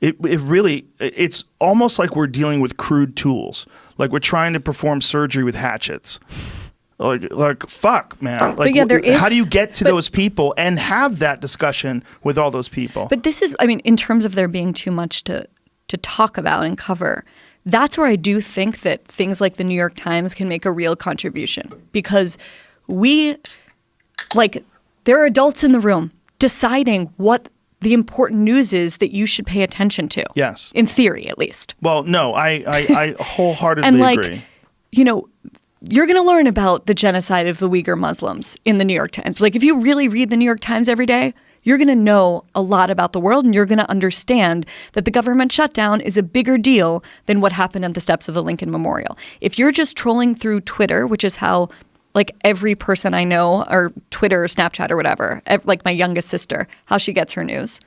It's almost like we're dealing with crude tools. Like we're trying to perform surgery with hatchets. Like fuck, man. Like, how do you get to those people and have that discussion with all those people? But this is, I mean, in terms of there being too much to talk about and cover, that's where I do think that things like the New York Times can make a real contribution, because there are adults in the room deciding what the important news is that you should pay attention to. Yes. In theory, at least. Well, no, I wholeheartedly and agree. You know, you're going to learn about the genocide of the Uyghur Muslims in the New York Times. Like, if you really read the New York Times every day, you're going to know a lot about the world, and you're going to understand that the government shutdown is a bigger deal than what happened at the steps of the Lincoln Memorial. If you're just trolling through Twitter, which is how like every person I know, or Twitter or Snapchat or whatever, like my youngest sister, how she gets her news,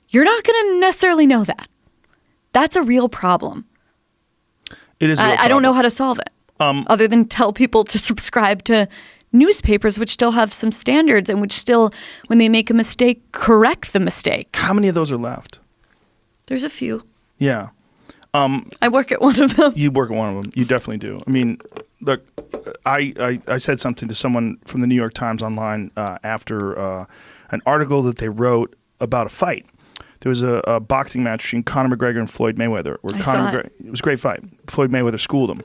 you're not going to necessarily know that. That's a real problem. It is. I don't know how to solve it other than tell people to subscribe to newspapers, which still have some standards and which still, when they make a mistake, correct the mistake. How many of those are left? There's a few. Yeah. I work at one of them. You work at one of them. You definitely do. I mean, look, I said something to someone from the New York Times online after an article that they wrote about a fight. There was a boxing match between Conor McGregor and Floyd Mayweather. It was a great fight. Floyd Mayweather schooled him.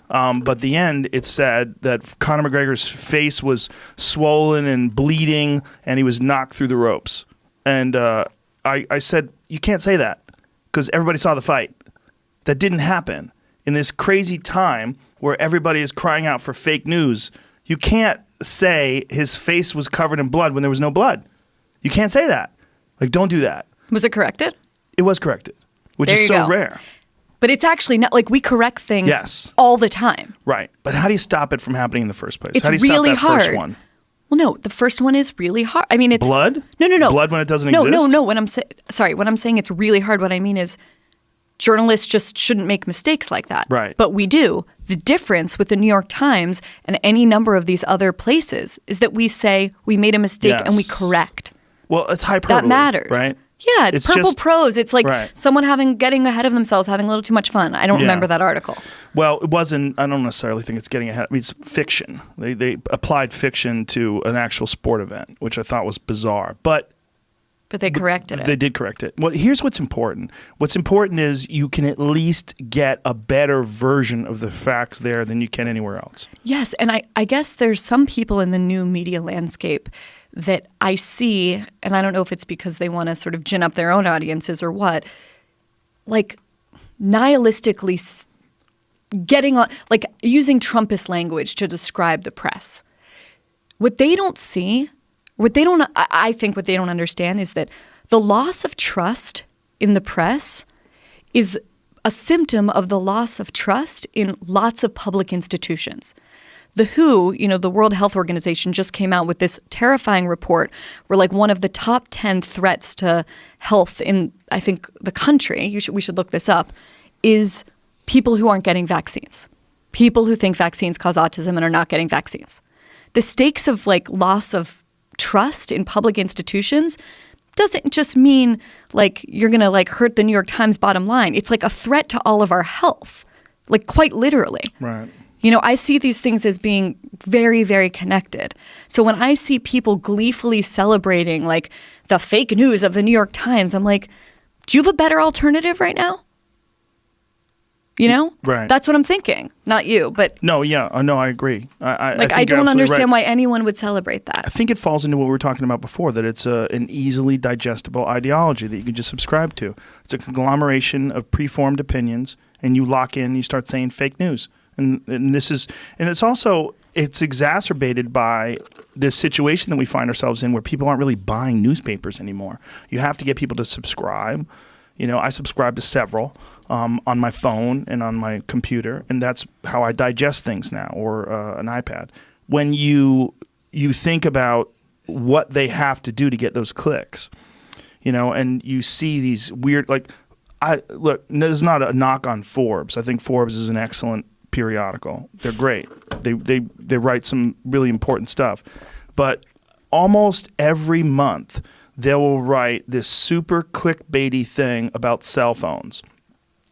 But at the end, it said that Conor McGregor's face was swollen and bleeding, and he was knocked through the ropes. And I said, you can't say that, because everybody saw the fight. That didn't happen. In this crazy time where everybody is crying out for fake news, you can't say his face was covered in blood when there was no blood. You can't say that. Like, don't do that. Was it corrected? It was corrected, which is so rare. But it's actually not like we correct things all the time. Right. But how do you stop it from happening in the first place? It's how do you really stop that hard. First one? Well, no, the first one is really hard. I mean, it's blood. No. Blood when it doesn't exist. No. When I'm saying it's really hard, what I mean is journalists just shouldn't make mistakes like that. Right. But we do. The difference with the New York Times and any number of these other places is that we say we made a mistake and we correct. Well, it's hyperbole. That matters. Right. Yeah, it's purple prose. It's like someone getting ahead of themselves, having a little too much fun. I don't remember that article. Well, it wasn't. I don't necessarily think it's getting ahead. I mean, it's fiction. They applied fiction to an actual sport event, which I thought was bizarre. But they corrected it. They did correct it. Well, here's what's important. What's important is you can at least get a better version of the facts there than you can anywhere else. Yes, and I guess there's some people in the new media landscape that I see, and I don't know if it's because they want to sort of gin up their own audiences or what, like nihilistically getting on, like using Trumpist language to describe the press. What they don't see, I think what they don't understand is that the loss of trust in the press is a symptom of the loss of trust in lots of public institutions. The WHO, the World Health Organization, just came out with this terrifying report where like one of the top 10 threats to health in, I think, the country, we should look this up, is people who aren't getting vaccines. People who think vaccines cause autism and are not getting vaccines. The stakes of like loss of trust in public institutions doesn't just mean like you're going to like hurt the New York Times bottom line. It's like a threat to all of our health, like quite literally. Right. I see these things as being very, very connected. So when I see people gleefully celebrating like the fake news of the New York Times, I'm like, do you have a better alternative right now? Right. That's what I'm thinking. Not you, but no, I agree. I don't understand why anyone would celebrate that. I think it falls into what we were talking about before, that it's an easily digestible ideology that you can just subscribe to. It's a conglomeration of preformed opinions, and you lock in, and you start saying fake news. And it's exacerbated by this situation that we find ourselves in where people aren't really buying newspapers anymore. You have to get people to subscribe. I subscribe to several on my phone and on my computer, and that's how I digest things now, or an iPad. When you think about what they have to do to get those clicks, and you see these weird, like, this is not a knock on Forbes. I think Forbes is an excellent periodical. They're great. They write some really important stuff. But almost every month they will write this super clickbaity thing about cell phones.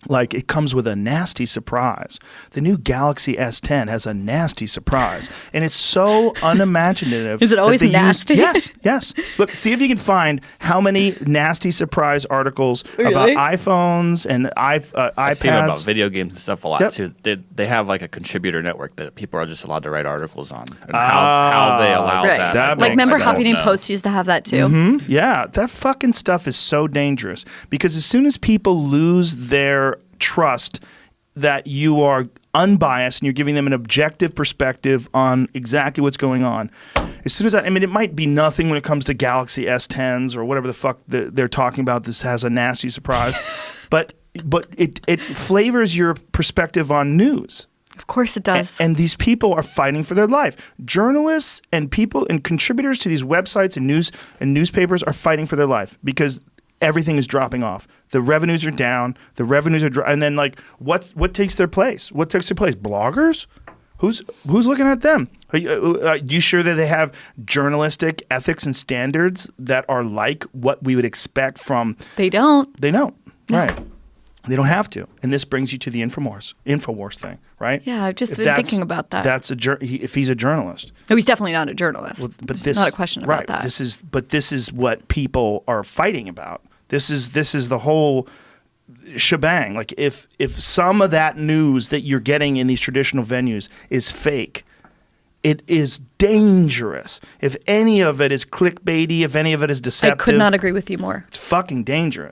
Like, it comes with a nasty surprise. The new Galaxy S10 has a nasty surprise. And it's so unimaginative. Is it always nasty? Yes. Look, see if you can find how many nasty surprise articles about iPhones and iPads. I see them about video games and stuff a lot, Yep. too. They have, like, a contributor network that people are just allowed to write articles on. And how they allow Right. that. Like, remember sense. Huffington Post used to have that too? Yeah, that fucking stuff is so dangerous because as soon as people lose their trust that you are unbiased and you're giving them an objective perspective on exactly what's going on, as soon as that, I mean, it might be nothing when it comes to Galaxy S10s or whatever the fuck they're talking about. This has a nasty surprise, but it flavors your perspective on news. Of course it does. And these people are fighting for their life. Journalists and people and contributors to these websites and newspapers are fighting for their life because everything is dropping off. The revenues are down. The revenues are and then like what takes their place? What takes their place? Bloggers? Who's looking at them? Are you sure that they have journalistic ethics and standards that are like what we would expect from? They don't. They don't. No. Right. They don't have to. And this brings you to the Infowars thing, right? Yeah, I've just been thinking about that. That's if he's a journalist. No, he's definitely not a journalist. But There's this, not a question about right, that. This is what people are fighting about. This is the whole shebang. Like if some of that news that you're getting in these traditional venues is fake, it is dangerous. If any of it is clickbaity, if any of it is deceptive, I could not agree with you more. it's fucking dangerous.